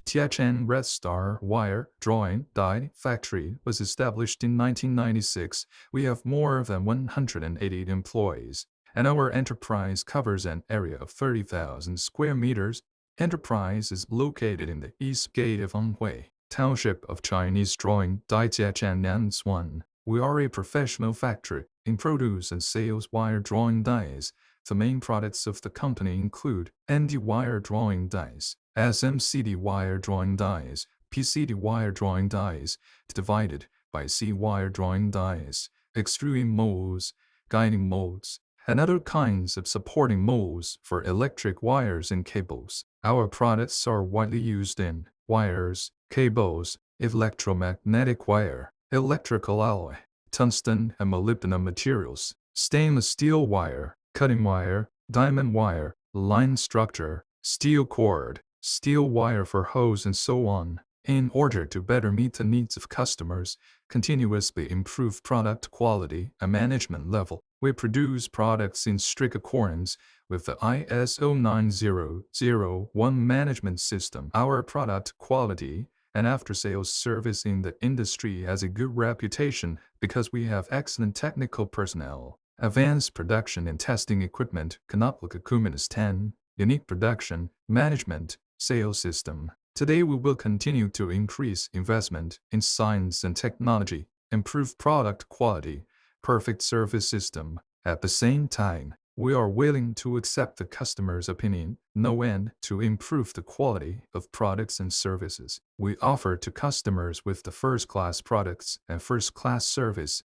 Tianjin RedStar Wire Drawing Die Factory was established in 1996. We have more than 180 employees, and our enterprise covers an area of 30,000 square meters. Enterprise is located in the east gate of Anhui Township of Chinese Drawing Die Jiachen Nanswan. We are a professional factory in produce and sales wire drawing dies. The main products of the company include ND wire drawing dies, SMCD wire drawing dies, PCD wire drawing dies, divided by C wire drawing dies, extruding molds, guiding molds, and other kinds of supporting molds for electric wires and cables. Our products are widely used in wires, cables, electromagnetic wire, electrical alloy, tungsten and molybdenum materials, stainless steel wire, cutting wire, diamond wire, line structure, steel cord, steel wire for hose, and so on. In order to better meet the needs of customers, continuously improve product quality and management level, we produce products in strict accordance with the ISO 9001 management system. Our product quality and after-sales service in the industry has a good reputation because we have excellent technical personnel, advanced production and testing equipment, Kuminus 10, unique production, management, sales system. Today we will continue to increase investment in science and technology, improve product quality, perfect service system. At the same time, we are willing to accept the customer's opinion, no end, to improve the quality of products and services we offer to customers with the first-class products and first-class service.